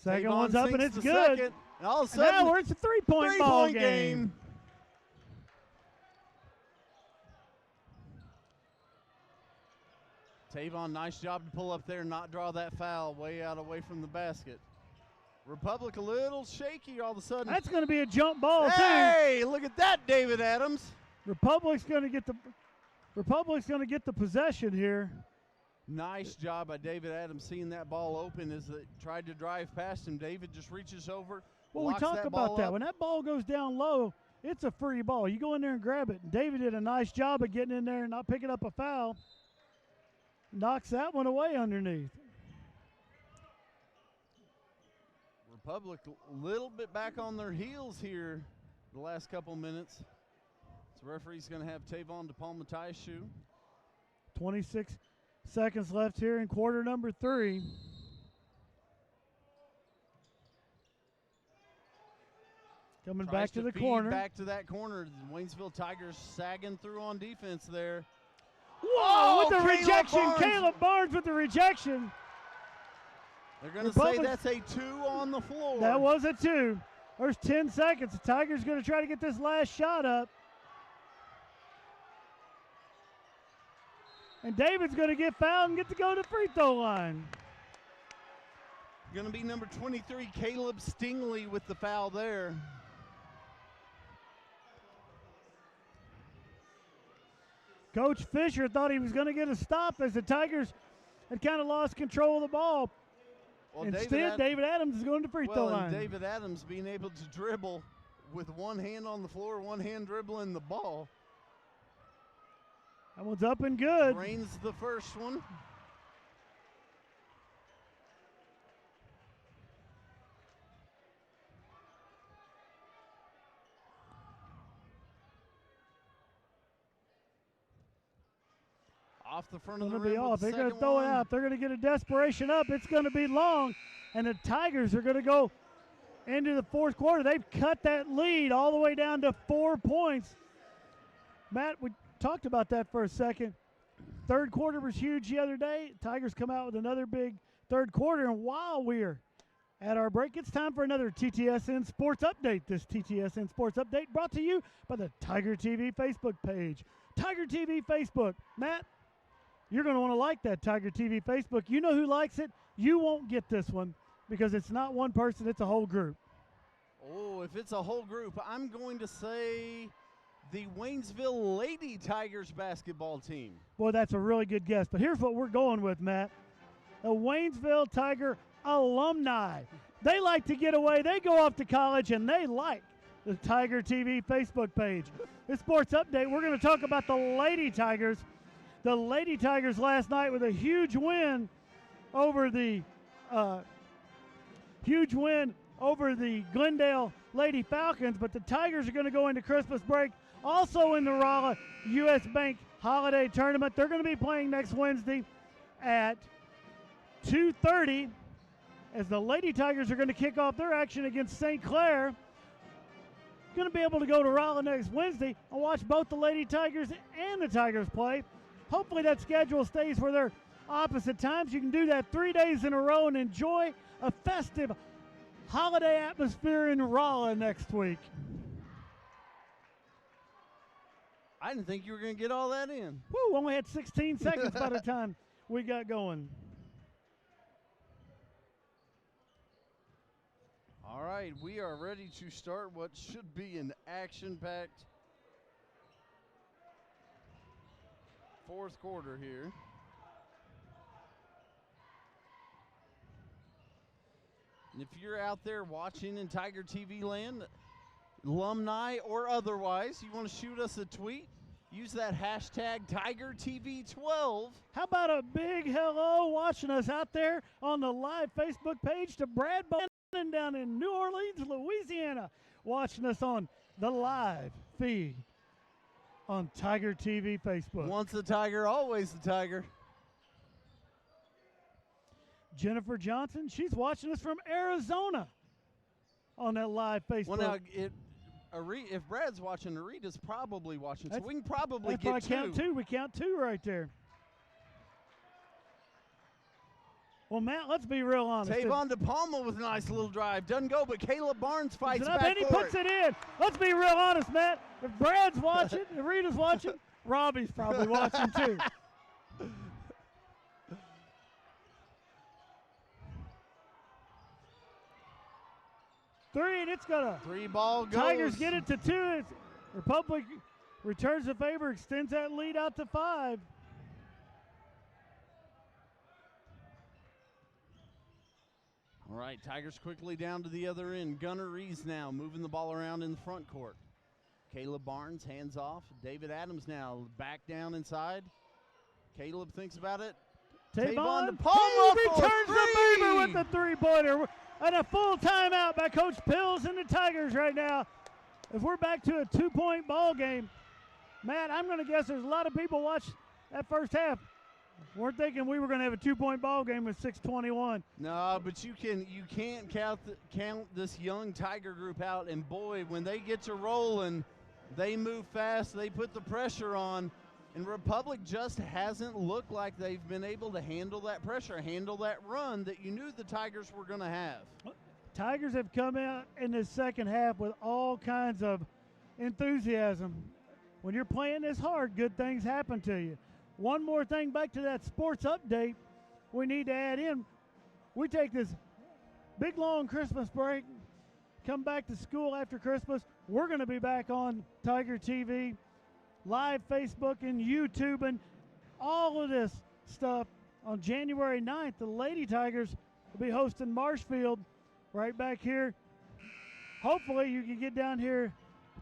Second Tavon one's up, and sinks it's the good. second, and all of a And sudden, now it's a three-point ball three-point game. Tavon, nice job to pull up there and not draw that foul way out away from the basket. Republic a little shaky all of a sudden. That's going to be a jump ball, too. Hey, look at that, David Adams. Republic's going to get the possession here. Nice job by David Adams seeing that ball open as they tried to drive past him. David just reaches over. Well, we talk about that. When that ball goes down low, it's a free ball. You go in there and grab it. David did a nice job of getting in there and not picking up a foul. Knocks that one away underneath. Republic a little bit back on their heels here the last couple minutes. So referee's going to have Tavon DePalma shoe. 26 seconds left here in quarter number 3. Coming back to the corner. Back to that corner. Waynesville Tigers sagging through on defense there. Whoa, with the rejection. Barnes. Caleb Barnes with the rejection. They're going to say that's a 2 on the floor. That was a 2. There's 10 seconds. The Tigers going to try to get this last shot up. And David's going to get fouled and get to go to the free throw line. Going to be number 23, Caleb Stingley, with the foul there. Coach Fisher thought he was going to get a stop as the Tigers had kind of lost control of the ball. Well, Instead, David Adams is going to the free throw line. David Adams being able to dribble with one hand on the floor, one hand dribbling the ball. That one's up and good. Drains the first one. Off the front of the rim. They're going to throw it out. They're going to get a desperation up. It's going to be long, and the Tigers are going to go into the fourth quarter. They've cut that lead all the way down to 4 points. Matt, we talked about that for a second. Third quarter was huge the other day. Tigers come out with another big third quarter, and while we're at our break, it's time for another TTSN Sports Update. This TTSN Sports Update brought to you by the Tiger TV Facebook page. Tiger TV Facebook. Matt, you're going to want to like that Tiger TV Facebook. You know who likes it? You won't get this one because it's not one person, it's a whole group. Oh, if it's a whole group, I'm going to say the Waynesville Lady Tigers basketball team. Boy, that's a really good guess. But here's what we're going with, Matt. The Waynesville Tiger alumni. They like to get away. They go off to college, and they like the Tiger TV Facebook page. This sports update, we're going to talk about the Lady Tigers. The Lady Tigers last night with a huge win over the Glendale Lady Falcons, but the Tigers are going to go into Christmas break also in the Rolla U.S. Bank Holiday Tournament. They're going to be playing next Wednesday at 2:30 as the Lady Tigers are going to kick off their action against St. Clair. Going to be able to go to Rolla next Wednesday and watch both the Lady Tigers and the Tigers play. Hopefully that schedule stays where they're opposite times. You can do that 3 days in a row and enjoy a festive holiday atmosphere in Rolla next week. I didn't think you were going to get all that in. Woo, only had 16 seconds by the time we got going. All right, we are ready to start what should be an action-packed fourth quarter here. And if you're out there watching in Tiger TV land, alumni or otherwise, you want to shoot us a tweet, use that hashtag TigerTV12. How about a big hello watching us out there on the live Facebook page to Brad Bowman down in New Orleans, Louisiana, watching us on the live feed on Tiger TV Facebook. Once the Tiger, always the Tiger. Jennifer Johnson, she's watching us from Arizona on that live Facebook. Well, now, if Brad's watching, Arita's probably watching, so we can probably get two. Count two. We count two right there. Well, Matt, let's be real honest. Tavon DePalma with a nice little drive. Doesn't go, but Caleb Barnes fights back and he for puts it in. Let's be real honest, Matt. If Brad's watching, if Rita's watching, Robbie's probably watching too. Three, and it's going to. 3-ball goes. Tigers get it to 2. It's Republic returns the favor, extends that lead out to 5. All right, Tigers quickly down to the other end. Gunnar Rees now moving the ball around in the front court. Caleb Barnes hands off. David Adams now back down inside. Caleb thinks about it. Tavon DePalma returns the favor with the three-pointer. And a full timeout by Coach Pills and the Tigers right now. If we're back to a 2-point ball game, Matt, I'm going to guess there's a lot of people watch that first half. Weren't thinking we were going to have a 2-point ball game with 6:21. No, but you can't count this young Tiger group out. And boy, when they get to rolling, they move fast. They put the pressure on. And Republic just hasn't looked like they've been able to handle that pressure, handle that run that you knew the Tigers were going to have. Tigers have come out in this second half with all kinds of enthusiasm. When you're playing this hard, good things happen to you. One more thing back to that sports update we need to add in. We take this big, long Christmas break, come back to school after Christmas. We're going to be back on TigerTV, live Facebook and YouTube, and all of this stuff on January 9th. The Lady Tigers will be hosting Marshfield right back here. Hopefully you can get down here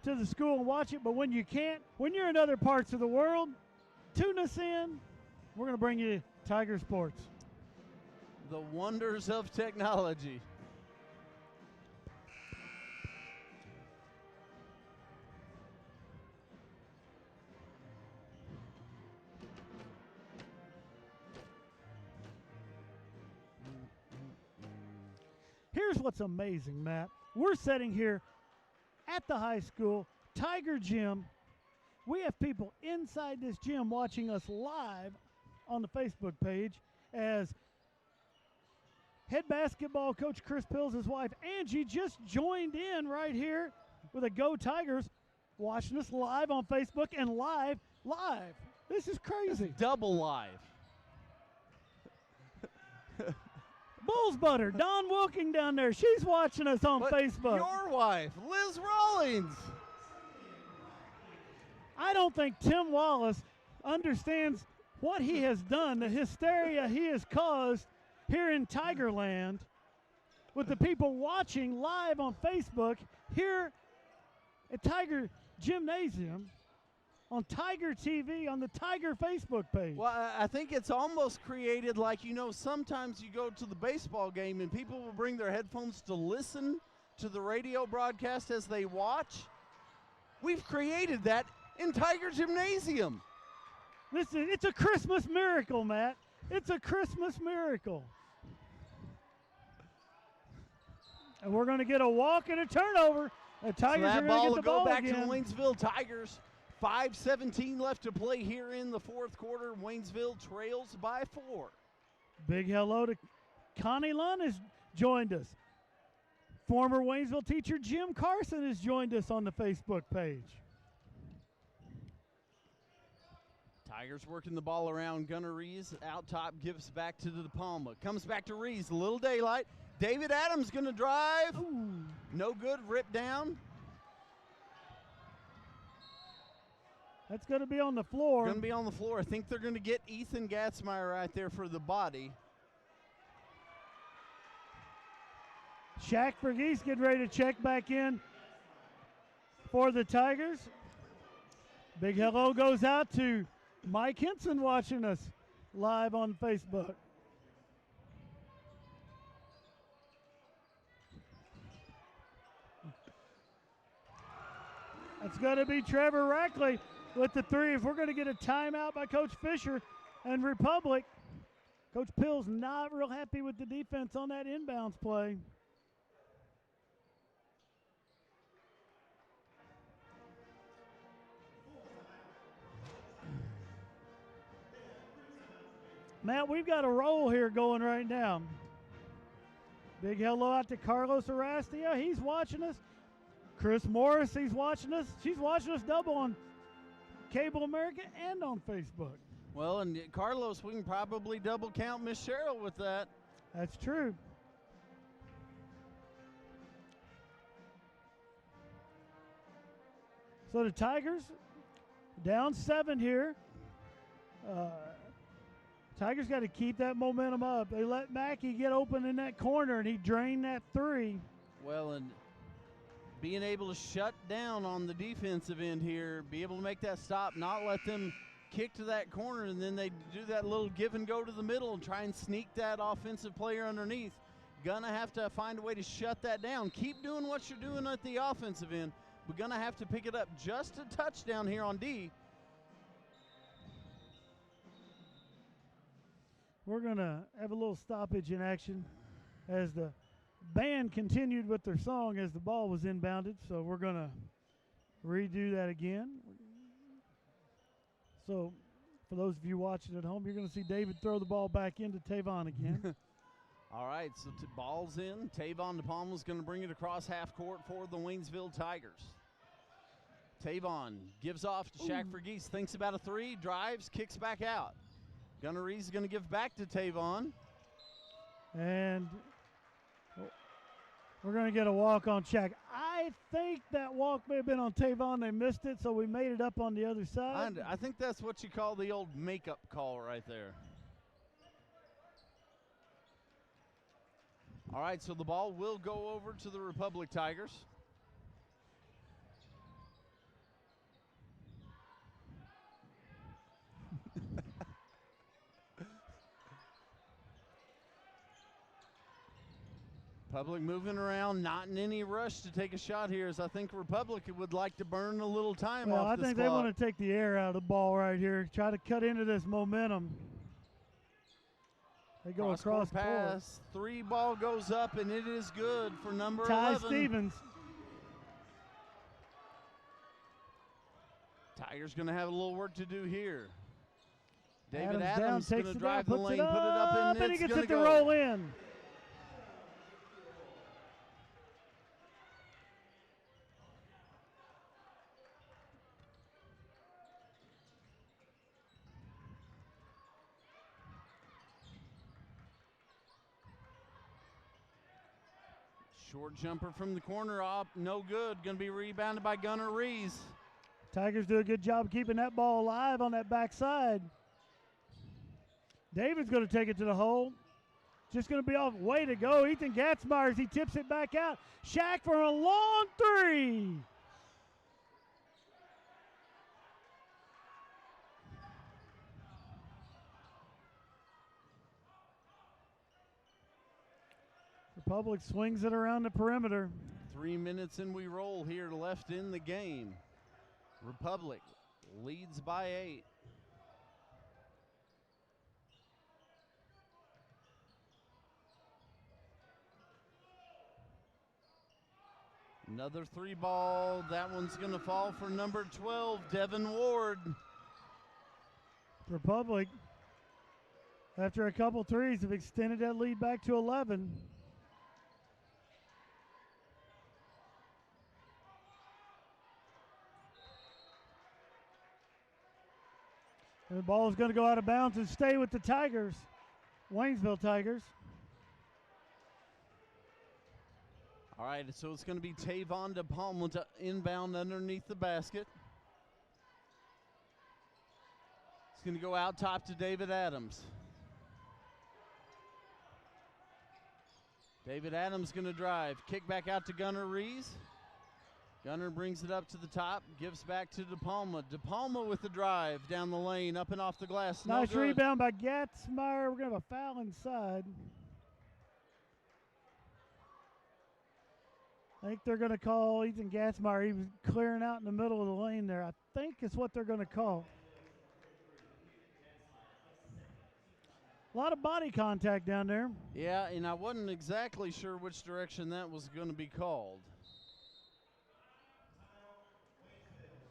to the school and watch it, but when you can't, when you're in other parts of the world, tune us in. We're going to bring you Tiger Sports. The wonders of technology. Here's what's amazing, Matt. We're sitting here at the high school, Tiger Gym. We have people inside this gym watching us live on the Facebook page as head basketball coach Chris Pills, his wife Angie, just joined in right here with a Go Tigers, watching us live on Facebook and live. This is crazy. It's double live. Bull's Butter, Dawn Wilking down there. She's watching us on Facebook. Your wife, Liz Rawlings. I don't think Tim Wallace understands what he has done, the hysteria he has caused here in Tigerland with the people watching live on Facebook here at Tiger Gymnasium on Tiger TV on the Tiger Facebook page. Well, I think it's almost created like, sometimes you go to the baseball game and people will bring their headphones to listen to the radio broadcast as they watch. We've created that in Tiger Gymnasium. Listen, it's a Christmas miracle, Matt. It's a Christmas miracle. And we're going to get a walk and a turnover. The Tigers are going to get the ball back again. to the Waynesville Tigers. 5:17 left to play here in the fourth quarter. Waynesville trails by 4. Big hello to Connie Lunn has joined us. Former Waynesville teacher Jim Carson has joined us on the Facebook page. Tigers working the ball around. Gunnar Rees out top, gives back to the Palma. Comes back to Rees, a little daylight. David Adams going to drive. Ooh. No good, rip down. That's going to be on the floor. Going to be on the floor. I think they're going to get Ethan Gatzmeyer right there for the body. Shaq Verghese getting ready to check back in for the Tigers. Big hello goes out to Mike Henson watching us live on Facebook. It's going to be Trevor Rackley with the 3. If we're going to get a timeout by Coach Fisher and Republic, Coach Pill's not real happy with the defense on that inbounds play. Matt, we've got a roll here going right now. Big hello out to Carlos Arastia. He's watching us. Chris Morris, he's watching us. She's watching us double on Cable America and on Facebook. Well, and Carlos, we can probably double count Miss Cheryl with that. That's true. So the Tigers down 7 here. Tigers got to keep that momentum up. They let Mackey get open in that corner, and he drained that 3. Well, and being able to shut down on the defensive end here, be able to make that stop, not let them kick to that corner, and then they do that little give and go to the middle and try and sneak that offensive player underneath. Gonna have to find a way to shut that down. Keep doing what you're doing at the offensive end. We're gonna have to pick it up just a touchdown here on D. We're going to have a little stoppage in action as the band continued with their song as the ball was inbounded. So we're going to redo that again. So for those of you watching at home, you're going to see David throw the ball back into Tavon again. All right, so ball's in. Tavon DePalma is going to bring it across half court for the Waynesville Tigers. Tavon gives off to Shaq Verghese, thinks about a 3, drives, kicks back out. Gunnar Reese is going to give back to Tavon. And we're going to get a walk on Shaq. I think that walk may have been on Tavon. They missed it, so we made it up on the other side. I think that's what you call the old makeup call right there. All right, so the ball will go over to the Republic Tigers. Republic moving around, not in any rush to take a shot here, as I think Republic would like to burn a little time off this I think clock. they want to take the air out of the ball right here, try to cut into this momentum. They go across pass, 3 ball goes up, and it is good for number Ty 11. Stevens. Tigers going to have a little work to do here. David Adams going to drive the lane, put it up, and he gets it to go. roll in. Short jumper from the corner up, no good. Going to be rebounded by Gunnar Reese. Tigers do a good job keeping that ball alive on that backside. David's going to take it to the hole. Just going to be off. Way to go, Ethan Gatzmeyer, as he tips it back out. Shaq for a long 3. Republic swings it around the perimeter. 3 minutes and we roll here left in the game. Republic leads by 8. Another 3 ball. That one's going to fall for number 12, Devin Ward. Republic, after a couple threes, have extended that lead back to 11. And the ball is going to go out of bounds and stay with the Tigers, Waynesville Tigers. All right, so it's going to be Tavon DePalma to inbound underneath the basket. It's going to go out top to David Adams. David Adams going to drive. Kick back out to Gunnar Reese. Gunnar brings it up to the top, gives back to DePalma. DePalma with the drive down the lane, up and off the glass. Nice rebound by Gatzmeyer. We're going to have a foul inside. I think they're going to call Ethan Gatzmeyer. He was clearing out in the middle of the lane there. I think is what they're going to call. A lot of body contact down there. Yeah, and I wasn't exactly sure which direction that was going to be called.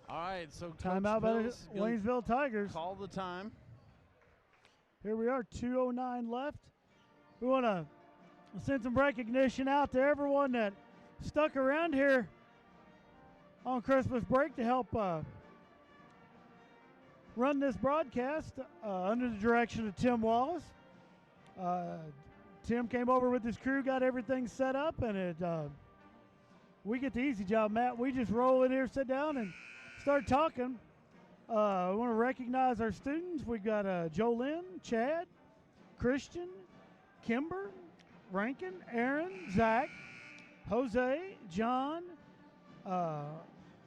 All right, so timeout by the Waynesville Tigers. Call the time. Here we are, 2:09 left. We want to send some recognition out to everyone that stuck around here on Christmas break to help run this broadcast under the direction of Tim Wallace. Tim came over with his crew, got everything set up, and we get the easy job, Matt. We just roll in here, sit down, and start talking. We want to recognize our students. We've got Jolynn, Chad, Christian, Kimber, Rankin, Aaron, Zach, Jose, John,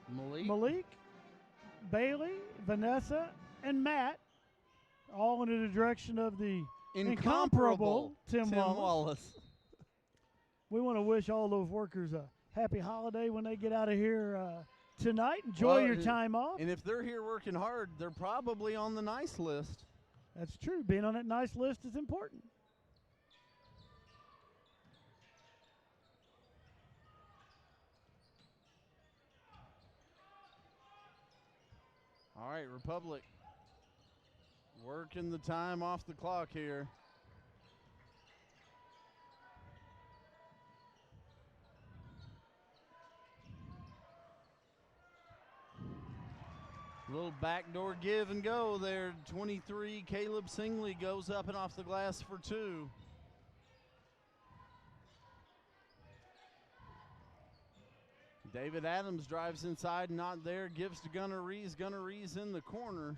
Malik, Bailey, Vanessa, and Matt, all under the direction of the incomparable Tim Wallace. We want to wish all those workers a happy holiday when they get out of here tonight. Enjoy your time off. And if they're here working hard, they're probably on the nice list. That's true. Being on that nice list is important. All right, Republic working the time off the clock here. Little backdoor give and go there. 23, Caleb Singley goes up and off the glass for 2. David Adams drives inside, not there, gives to Gunnar Rees. Gunnar Rees in the corner.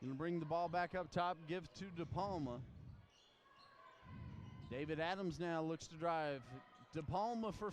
Going to bring the ball back up top, give to DePalma. David Adams now looks to drive. DePalma for